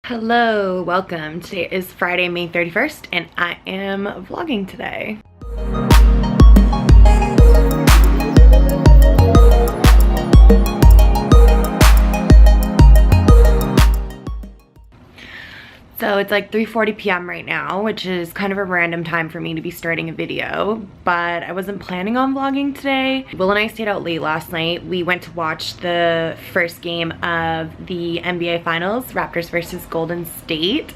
Hello, welcome. Today is Friday, May 31st, and I am vlogging today. So it's like 3:40 p.m. right now, which is kind of a random time for me to be starting a video, but I wasn't planning on vlogging today. Will and I stayed out late last night. We went to watch the first game of the NBA Finals, Raptors versus Golden State.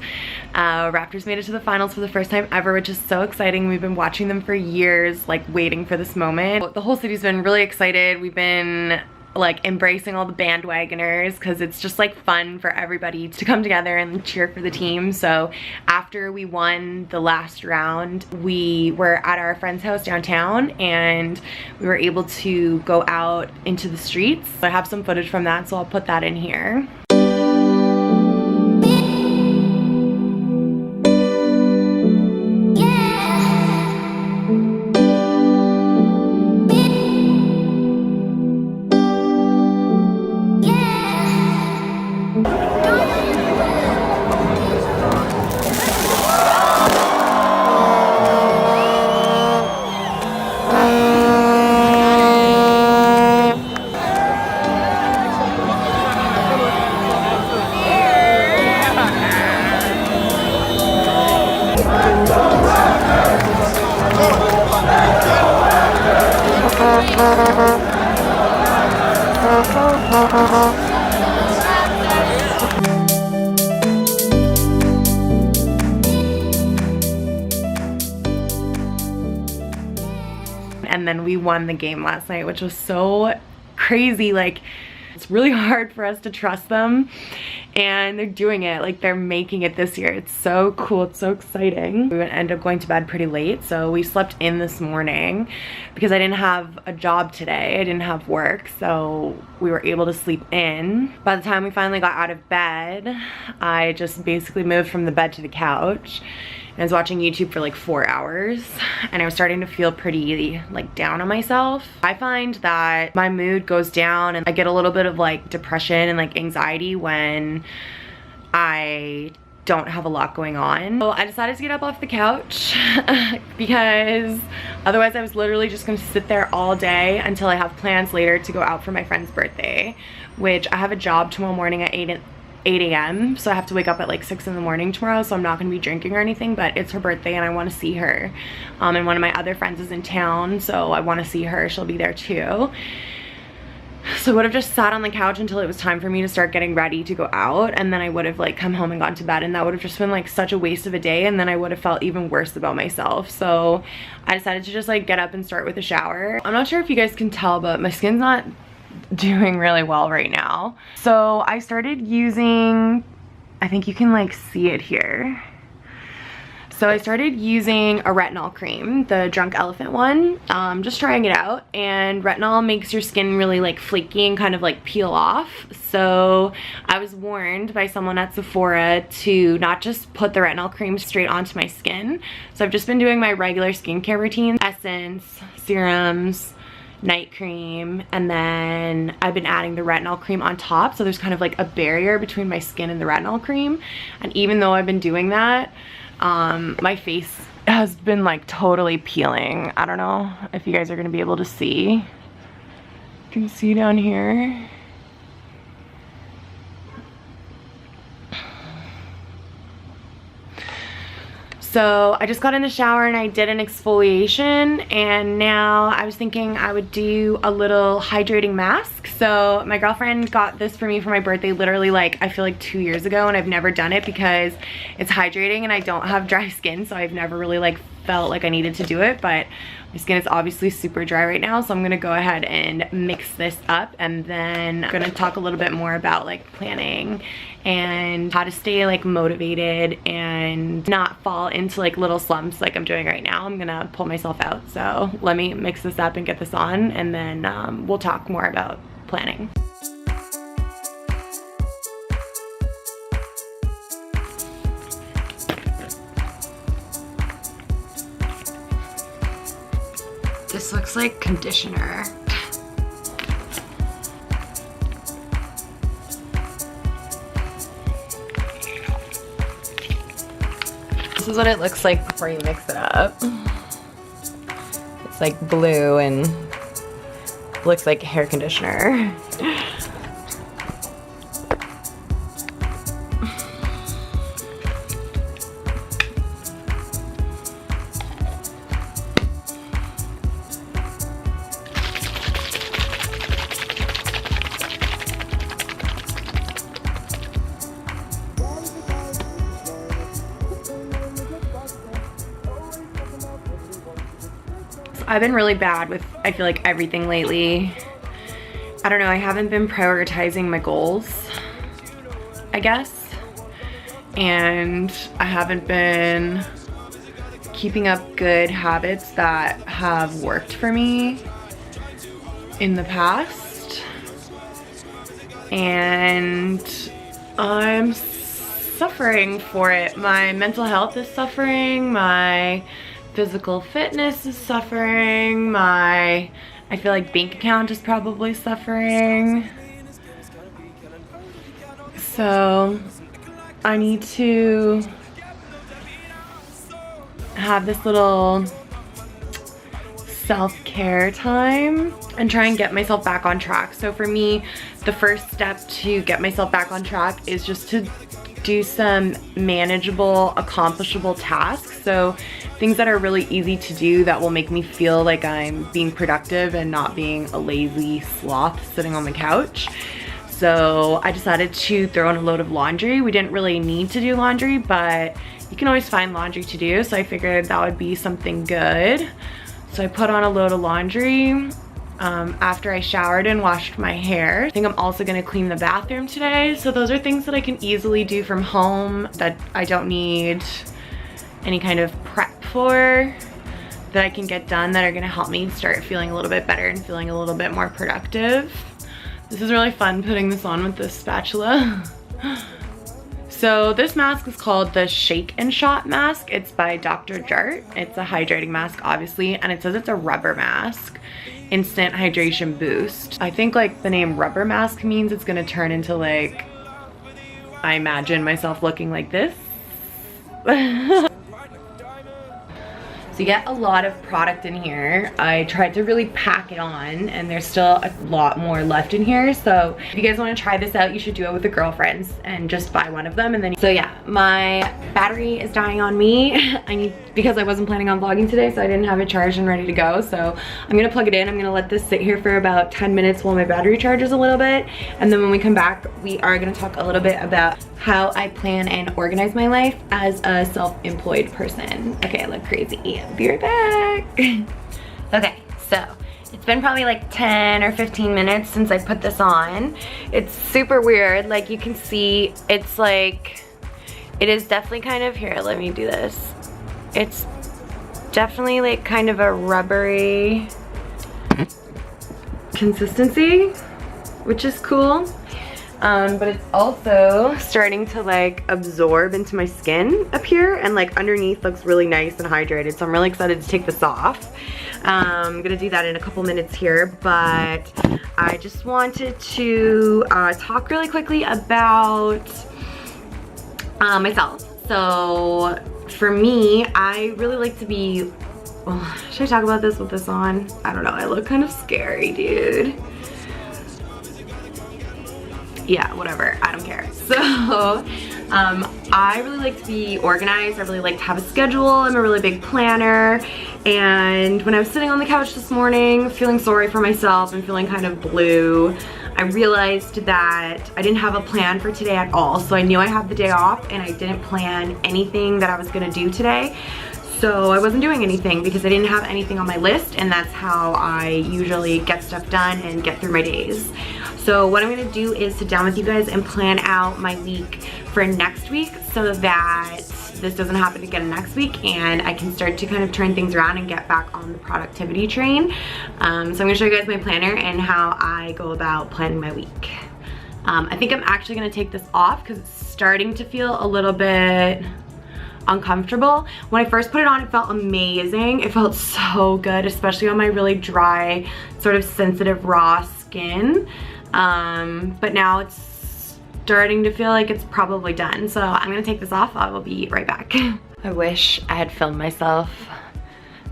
Raptors made it to the finals for the first time ever, which is so exciting. We've been watching them for years, like waiting for this moment. The whole city's been really excited. We've been like embracing all the bandwagoners because it's just like fun for everybody to come together and cheer for the team. So after we won the last round, we were at our friend's house downtown and we were able to go out into the streets. I have some footage from that, so I'll put that in here. And then we won the game last night, which was so crazy. Like, it's really hard for us to trust them, and they're doing it. Like, they're making it this year. It's so cool. It's so exciting. We ended up going to bed pretty late, so we slept in this morning because I didn't have a job today. I didn't have work, so we were able to sleep in. By the time we finally got out of bed, I just basically moved from the bed to the couch. I was watching YouTube for like 4 hours and I was starting to feel pretty like down on myself. I find that my mood goes down and I get a little bit of like depression and like anxiety when I don't have a lot going on. So I decided to get up off the couch because otherwise I was literally just gonna sit there all day until I have plans later to go out for my friend's birthday, which I have a job tomorrow morning at 8 a.m. so I have to wake up at like 6 in the morning tomorrow, so I'm not gonna be drinking or anything, but it's her birthday and I want to see her. And one of my other friends is in town, so I want to see her. She'll be there too. So I would have just sat on the couch until it was time for me to start getting ready to go out, and then I would have like come home and gone to bed, and that would have just been like such a waste of a day, and then I would have felt even worse about myself. So I decided to just like get up and start with a shower. I'm not sure if you guys can tell, but my skin's not doing really well right now. So I started using, I think you can like see it here. So I started using a retinol cream, the Drunk Elephant one, just trying it out, and retinol makes your skin really like flaky and kind of like peel off. So I was warned by someone at Sephora to not just put the retinol cream straight onto my skin. So I've just been doing my regular skincare routine, essence, serums, night cream, and then I've been adding the retinol cream on top, so there's kind of like a barrier between my skin and the retinol cream. And even though I've been doing that, my face has been like totally peeling. I don't know if you guys are gonna be able to see. You can see down here. So I just got in the shower and I did an exfoliation, and now I was thinking I would do a little hydrating mask. So my girlfriend got this for me for my birthday literally like I feel like 2 years ago, and I've never done it because it's hydrating and I don't have dry skin, so I've never really like felt like I needed to do it, but my skin is obviously super dry right now, so I'm gonna go ahead and mix this up, and then I'm gonna talk a little bit more about like planning and how to stay like motivated and not fall into like little slumps like I'm doing right now. I'm gonna pull myself out. So let me mix this up and get this on, and then we'll talk more about planning. This looks like conditioner. This is what it looks like before you mix it up. It's like blue and looks like hair conditioner. I've been really bad with, I feel like, everything lately. I don't know, I haven't been prioritizing my goals, I guess. And I haven't been keeping up good habits that have worked for me in the past. And I'm suffering for it. My mental health is suffering, my physical fitness is suffering, I feel like bank account is probably suffering. So I need to have this little self-care time and try and get myself back on track. So for me, the first step to get myself back on track is just to do some manageable, accomplishable tasks. So things that are really easy to do that will make me feel like I'm being productive and not being a lazy sloth sitting on the couch. So I decided to throw in a load of laundry. We didn't really need to do laundry, but you can always find laundry to do. So I figured that would be something good. So I put on a load of laundry after I showered and washed my hair. I think I'm also gonna clean the bathroom today. So those are things that I can easily do from home that I don't need any kind of prep for, that I can get done, that are gonna help me start feeling a little bit better and feeling a little bit more productive. This is really fun putting this on with this spatula. So this mask is called the Shake and Shot mask. It's by Dr. Jart. It's a hydrating mask, obviously, and it says it's a rubber mask. Instant hydration boost. I think like the name rubber mask means it's gonna turn into like, I imagine myself looking like this. So you get a lot of product in here. I tried to really pack it on and there's still a lot more left in here. So if you guys wanna try this out, you should do it with the girlfriends and just buy one of them. And then, so yeah, my battery is dying on me. Because I wasn't planning on vlogging today, so I didn't have it charged and ready to go. So I'm gonna plug it in. I'm gonna let this sit here for about 10 minutes while my battery charges a little bit. And then when we come back, we are gonna talk a little bit about how I plan and organize my life as a self-employed person. Okay, I look crazy. Be right back. Okay, so it's been probably like 10 or 15 minutes since I put this on. It's super weird. Like you can see, it's like, it is definitely kind of, here, let me do this. It's definitely like kind of a rubbery consistency, which is cool. But it's also starting to like absorb into my skin up here, and like underneath looks really nice and hydrated. So I'm really excited to take this off. I'm gonna do that in a couple minutes here, but I just wanted to talk really quickly about myself. So for me, I really like to be, should I talk about this with this on? I don't know, I look kind of scary, dude. Yeah, whatever, I don't care. So I really like to be organized. I really like to have a schedule. I'm a really big planner. And when I was sitting on the couch this morning feeling sorry for myself and feeling kind of blue, I realized that I didn't have a plan for today at all. So I knew I had the day off and I didn't plan anything that I was gonna do today. So I wasn't doing anything because I didn't have anything on my list, and that's how I usually get stuff done and get through my days. So what I'm gonna do is sit down with you guys and plan out my week for next week so that this doesn't happen again next week and I can start to kind of turn things around and get back on the productivity train. So I'm gonna show you guys my planner and how I go about planning my week. I think I'm actually gonna take this off because it's starting to feel a little bit uncomfortable. When I first put it on, it felt amazing. It felt so good, especially on my really dry, sort of sensitive, raw skin. But now it's starting to feel like it's probably done. So I'm gonna take this off. I will be right back. I wish I had filmed myself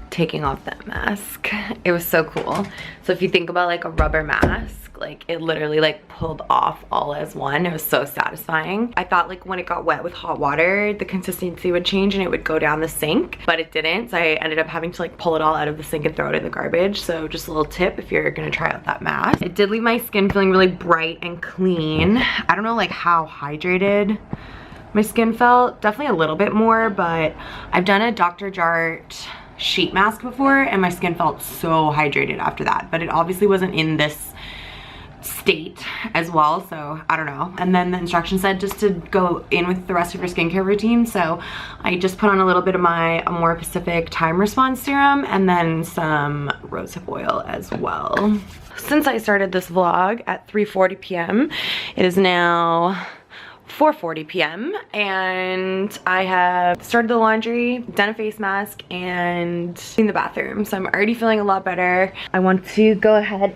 taking off that mask. It was so cool. So if you think about like a rubber mask, like it literally like pulled off all as one. It was so satisfying. I thought like when it got wet with hot water, the consistency would change and it would go down the sink, but it didn't. So I ended up having to like pull it all out of the sink and throw it in the garbage. So just a little tip if you're gonna try out that mask. It did leave my skin feeling really bright and clean. I don't know like how hydrated my skin felt. Definitely a little bit more, but I've done a Dr. Jart sheet mask before and my skin felt so hydrated after that, but it obviously wasn't in this state as well, so I don't know. And then the instructions said just to go in with the rest of your skincare routine, so I just put on a little bit of my Amore Pacific Time Response Serum and then some rosehip oil as well. Since I started this vlog at 3:40 p.m., it is now 4:40 p.m. and I have started the laundry, done a face mask, and cleaned the bathroom. So I'm already feeling a lot better. I want to go ahead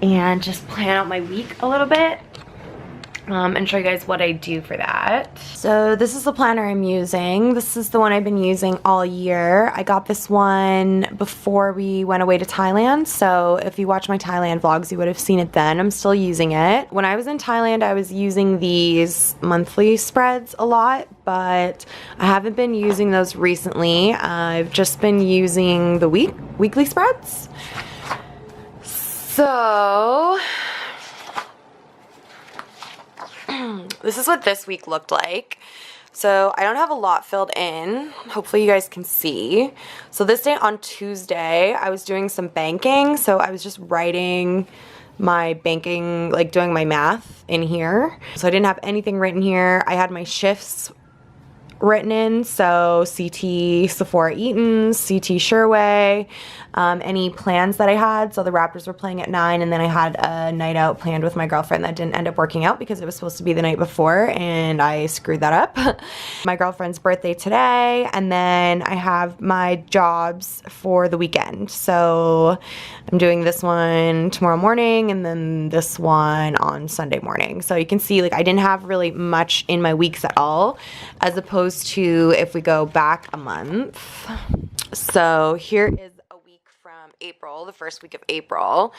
and just plan out my week a little bit and show you guys what I do for that. So this is the planner I'm using. This is the one I've been using all year. I got this one before we went away to Thailand, so if you watch my Thailand vlogs you would have seen it then. I'm still using it. When I was in Thailand I was using these monthly spreads a lot, but I haven't been using those recently. I've just been using the weekly spreads. So this is what this week looked like. So I don't have a lot filled in. Hopefully you guys can see. So this day on Tuesday, I was doing some banking. So I was just writing my banking, like doing my math in here. So I didn't have anything written here. I had my shifts written in, so CT Sephora Eaton's, CT Sherway, any plans that I had. So the Raptors were playing at 9, and then I had a night out planned with my girlfriend that didn't end up working out because it was supposed to be the night before and I screwed that up. My girlfriend's birthday today, and then I have my jobs for the weekend. So I'm doing this one tomorrow morning and then this one on Sunday morning. So you can see like I didn't have really much in my weeks at all, as opposed to if we go back a month. So here is a week from April, the first week of April.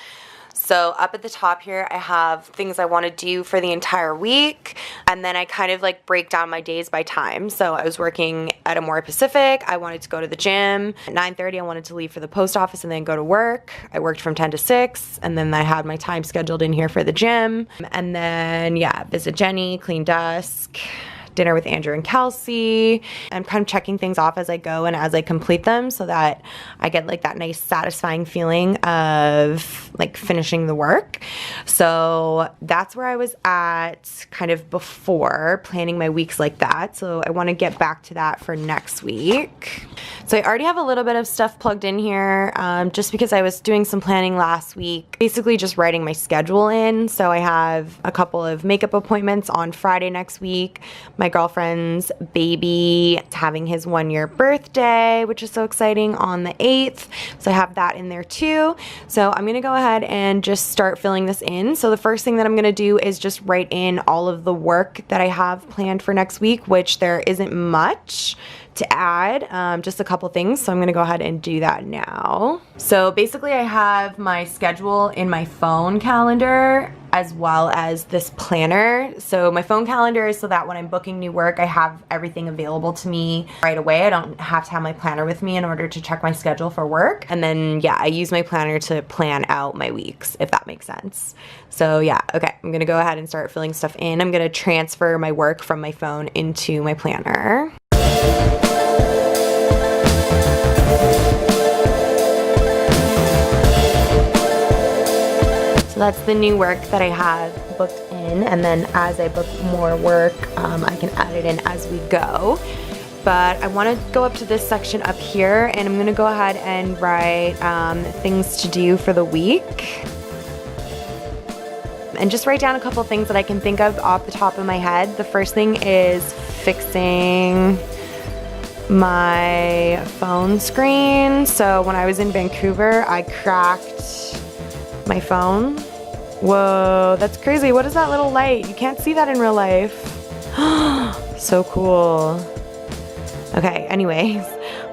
So up at the top here I have things I want to do for the entire week, and then I kind of like break down my days by time. So I was working at Amore Pacific. I wanted to go to the gym at 9:30. I wanted to leave for the post office and then go to work. I worked from 10 to 6, and then I had my time scheduled in here for the gym, and then yeah, visit Jenny, clean desk, dinner with Andrew and Kelsey. I'm kind of checking things off as I go and as I complete them so that I get like that nice satisfying feeling of like finishing the work. So that's where I was at kind of before planning my weeks like that. So I want to get back to that for next week. So I already have a little bit of stuff plugged in here just because I was doing some planning last week, basically just writing my schedule in. So I have a couple of makeup appointments on Friday next week. My girlfriend's baby is having his 1-year birthday, which is so exciting, on the 8th. So I have that in there too. So I'm going to go ahead and just start filling this in. So the first thing that I'm going to do is just write in all of the work that I have planned for next week, which there isn't much to add, just a couple things. So I'm gonna go ahead and do that now. So basically I have my schedule in my phone calendar as well as this planner. So my phone calendar is so that when I'm booking new work, I have everything available to me right away. I don't have to have my planner with me in order to check my schedule for work. And then yeah, I use my planner to plan out my weeks, if that makes sense. So yeah, okay, I'm gonna go ahead and start filling stuff in. I'm gonna transfer my work from my phone into my planner. So that's the new work that I have booked in, and then as I book more work, I can add it in as we go. But I want to go up to this section up here, and I'm going to go ahead and write things to do for the week. And just write down a couple things that I can think of off the top of my head. The first thing is fixing my phone screen. So when I was in Vancouver, I cracked my phone. Whoa, that's crazy. What is that little light? You can't see that in real life. So cool. Okay, anyways,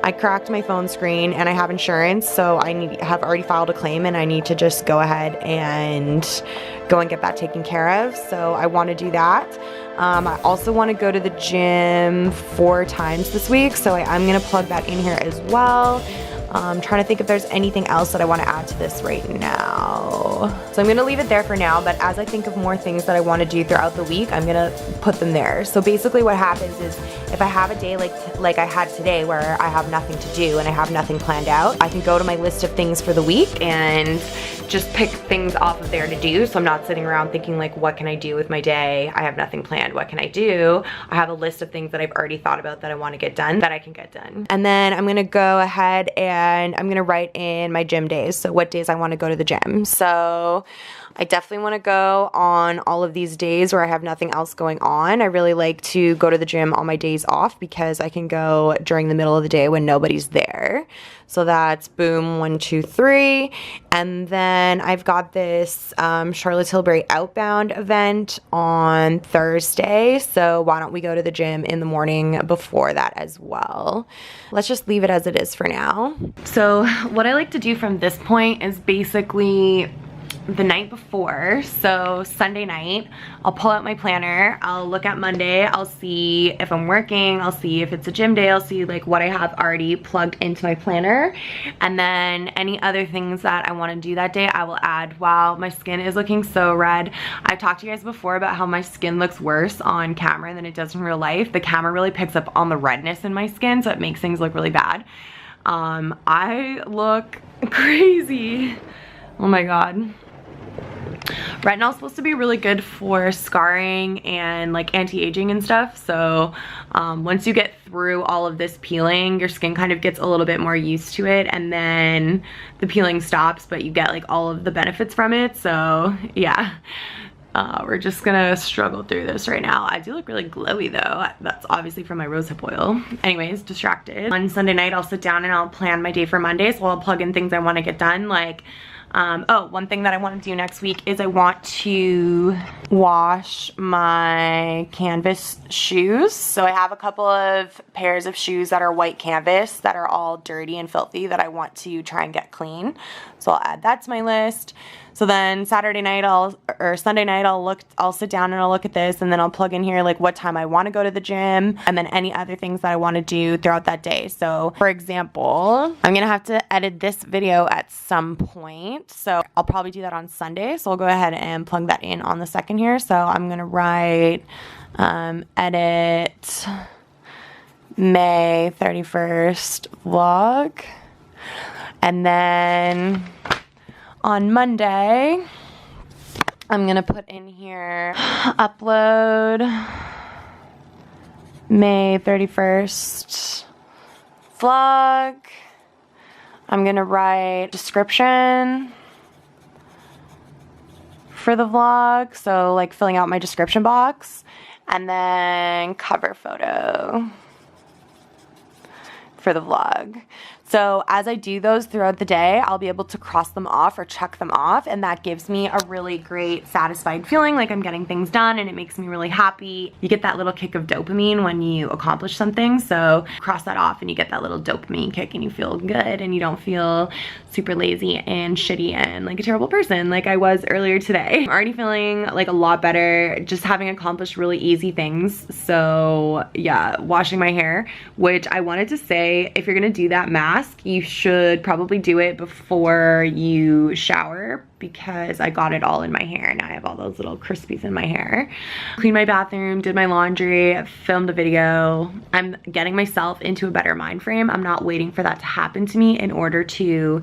I cracked my phone screen and I have insurance, so I have already filed a claim and I need to just go ahead and go and get that taken care of. So I want to do that. I also want to go to the gym 4 times this week, so I'm going to plug that in here as well. I'm trying to think if there's anything else that I want to add to this right now. So I'm going to leave it there for now, but as I think of more things that I want to do throughout the week, I'm going to put them there. So basically what happens is if I have a day like I had today where I have nothing to do and I have nothing planned out, I can go to my list of things for the week and just pick things off of there to do. So I'm not sitting around thinking like, what can I do with my day? I have nothing planned. What can I do? I have a list of things that I've already thought about that I want to get done that I can get done. And then I'm going to go ahead and I'm going to write in my gym days. So what days I want to go to the gym. So I definitely want to go on all of these days where I have nothing else going on. I really like to go to the gym on my days off because I can go during the middle of the day when nobody's there. So that's boom, 1, 2, 3. And then I've got this Charlotte Tilbury Outbound event on Thursday. So why don't we go to the gym in the morning before that as well? Let's just leave it as it is for now. So what I like to do from this point is basically the night before, so Sunday night, I'll pull out my planner, I'll look at Monday, I'll see if I'm working, I'll see if it's a gym day, I'll see like what I have already plugged into my planner, and then any other things that I want to do that day, I will add. Wow, my skin is looking so red. I've talked to you guys before about how my skin looks worse on camera than it does in real life. The camera really picks up on the redness in my skin, so it makes things look really bad. I look crazy. Oh my god. Retinol is supposed to be really good for scarring and like anti-aging and stuff. So once you get through all of this peeling, your skin kind of gets a little bit more used to it, and then the peeling stops, but you get like all of the benefits from it. So yeah, we're just gonna struggle through this right now. I do look really glowy though. That's obviously from my rosehip oil. Anyways, distracted. On Sunday night, I'll sit down and I'll plan my day for Monday. So I'll plug in things I want to get done, like oh, one thing that I want to do next week is I want to wash my canvas shoes. So I have a couple of pairs of shoes that are white canvas that are all dirty and filthy that I want to try and get clean. So I'll add that to my list. So then Sunday night I'll sit down and I'll look at this, and then I'll plug in here like what time I want to go to the gym, and then any other things that I want to do throughout that day. So for example, I'm gonna have to edit this video at some point, so I'll probably do that on Sunday. So I'll go ahead and plug that in on the second here. So I'm gonna write edit May 31st vlog, and then on Monday, I'm gonna put in here, upload May 31st vlog. I'm gonna write description for the vlog, so like filling out my description box, and then cover photo for the vlog. So as I do those throughout the day, I'll be able to cross them off or check them off, and that gives me a really great satisfied feeling like I'm getting things done, and it makes me really happy. You get that little kick of dopamine when you accomplish something, so cross that off and you get that little dopamine kick and you feel good and you don't feel super lazy and shitty and like a terrible person like I was earlier today. I'm already feeling like a lot better just having accomplished really easy things. So yeah, washing my hair, which I wanted to say, if you're gonna do that mask, you should probably do it before you shower, because I got it all in my hair and I have all those little crispies in my hair. Cleaned my bathroom, did my laundry, filmed a video. I'm getting myself into a better mind frame. I'm not waiting for that to happen to me in order to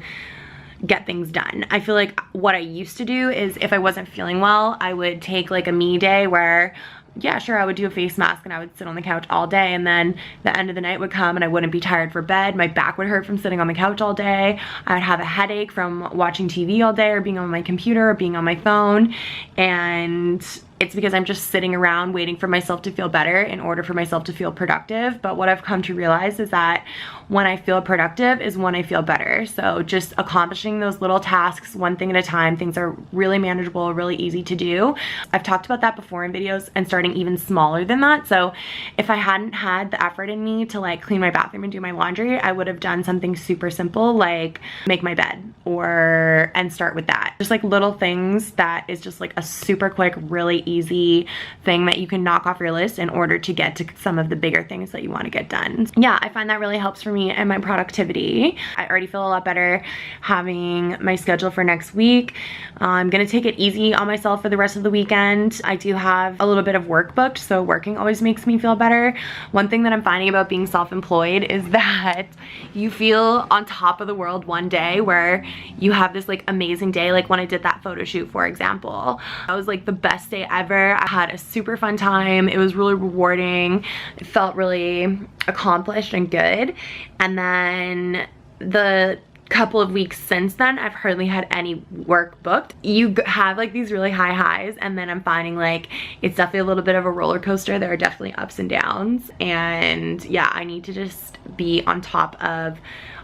get things done. I feel like what I used to do is if I wasn't feeling well, I would take like a me day where, yeah, sure, I would do a face mask and I would sit on the couch all day, and then the end of the night would come and I wouldn't be tired for bed. My back would hurt from sitting on the couch all day. I would have a headache from watching TV all day or being on my computer or being on my phone, and it's because I'm just sitting around waiting for myself to feel better in order for myself to feel productive. But what I've come to realize is that when I feel productive is when I feel better. So just accomplishing those little tasks one thing at a time, things are really manageable, really easy to do. I've talked about that before in videos, and starting even smaller than that. So if I hadn't had the effort in me to like clean my bathroom and do my laundry, I would have done something super simple like make my bed and start with that. Just like little things that is just like a super quick, really easy thing that you can knock off your list in order to get to some of the bigger things that you want to get done. Yeah, I find that really helps for me and my productivity. I already feel a lot better having my schedule for next week. I'm gonna take it easy on myself for the rest of the weekend. I do have a little bit of work booked, so working always makes me feel better. One thing that I'm finding about being self-employed is that you feel on top of the world one day where you have this like amazing day, like when I did that photo shoot, for example. That was like the best day ever. I had a super fun time. It was really rewarding. It felt really accomplished and good. And then the couple of weeks since then, I've hardly had any work booked. You have like these really high highs, and then I'm finding like it's definitely a little bit of a roller coaster. There are definitely ups and downs, and yeah, I need to just be on top of,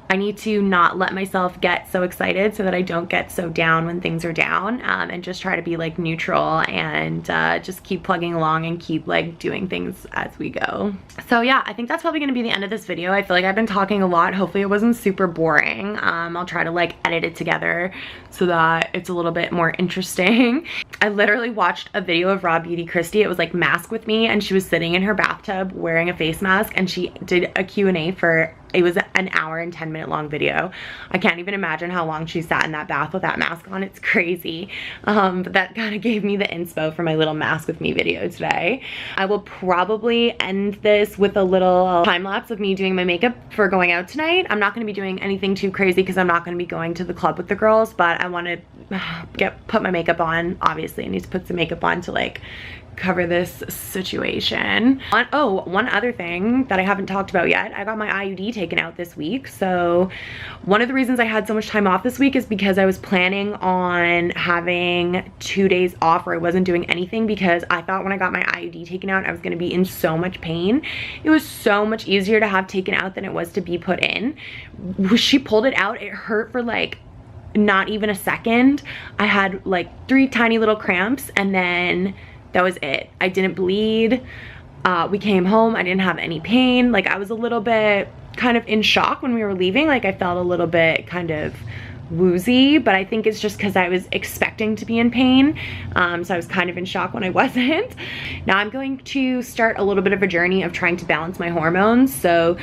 I need to not let myself get so excited so that I don't get so down when things are down, and just try to be like neutral and just keep plugging along and keep like doing things as we go. So yeah, I think that's probably gonna be the end of this video. I feel like I've been talking a lot. Hopefully it wasn't super boring. I'll try to like edit it together so that it's a little bit more interesting. I literally watched a video of Raw Beauty Christie. It was like Mask with Me, and she was sitting in her bathtub wearing a face mask, and she did a Q&A for, it was an hour and 10-minute long video. I can't even imagine how long she sat in that bath with that mask on. It's crazy. But that kind of gave me the inspo for my little Mask with Me video today. I will probably end this with a little time lapse of me doing my makeup for going out tonight. I'm not going to be doing anything too crazy because I'm not going to be going to the club with the girls, but I want to put my makeup on. Obviously I need to put some makeup on to like cover this situation. One other thing that I haven't talked about yet, I got my IUD taken out this week. So one of the reasons I had so much time off this week is because I was planning on having 2 days off where I wasn't doing anything, because I thought when I got my IUD taken out I was going to be in so much pain. It was so much easier to have taken out than it was to be put in. She pulled it out, it hurt for like not even a second. I had like 3 tiny little cramps, and then that was it. I didn't bleed. We came home, I didn't have any pain. Like I was a little bit kind of in shock when we were leaving. Like I felt a little bit kind of woozy, but I think it's just because I was expecting to be in pain. So I was kind of in shock when I wasn't. Now I'm going to start a little bit of a journey of trying to balance my hormones. So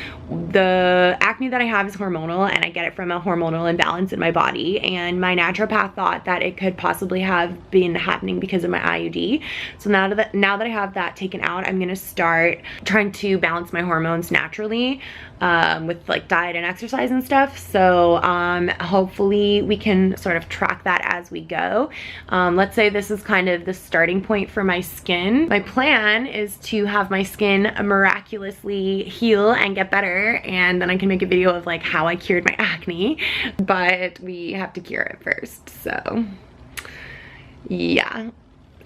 the acne that I have is hormonal, and I get it from a hormonal imbalance in my body, and my naturopath thought that it could possibly have been happening because of my IUD. So now that I have that taken out, I'm gonna start trying to balance my hormones naturally, with like diet and exercise and stuff. So hopefully we can sort of track that as we go. Let's say this is kind of the starting point for my skin. My plan is to have my skin miraculously heal and get better, and then I can make a video of like how I cured my acne, but we have to cure it first. So yeah.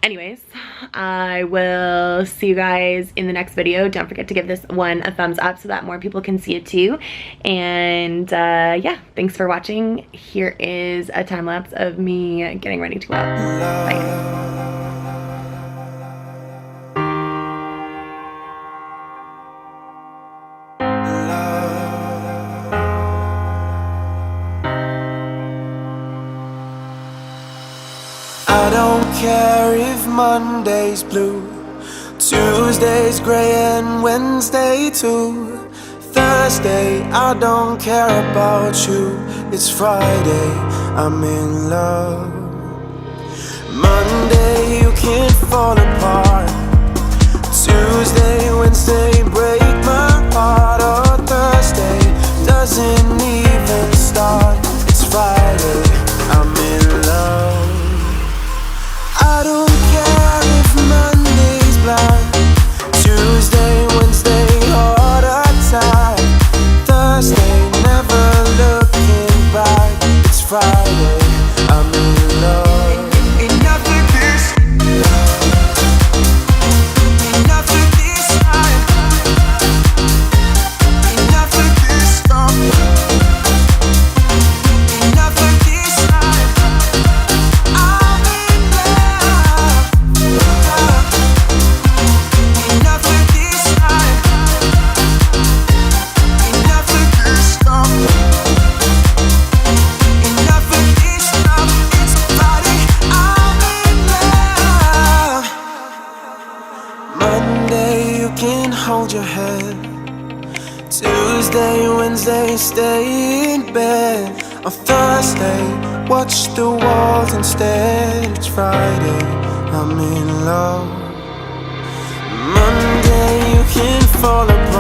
Anyways, I will see you guys in the next video. Don't forget to give this one a thumbs up so that more people can see it too. And yeah, thanks for watching. Here is a time lapse of me getting ready to go out. Bye. I don't care if Monday's blue, Tuesday's grey and Wednesday too. Thursday, I don't care about you. It's Friday, I'm in love. Monday, you can fall apart. Tuesday, Wednesday, break my heart. Or Thursday, doesn't even start. It's Friday, I'm in love. I don't care if Monday's blind. Tuesday, Wednesday, harder time. Thursday, never looking back. It's Friday, I'm in love. Enough of this love. head. Tuesday, Wednesday, stay in bed. On Thursday, watch the walls instead. It's Friday, I'm in love. Monday, you can fall apart.